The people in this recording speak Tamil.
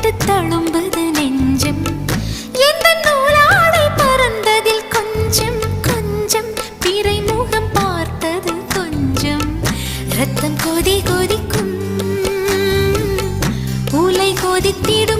விட்டு தழும்புது நெஞ்சம். எந்த நூலாடை பறந்ததில் கொஞ்சம் கொஞ்சம் பிறை முகம் பார்த்தது கொஞ்சம். ரத்தம் கொதி கொதிக்கும், உலை கொதித்திடும்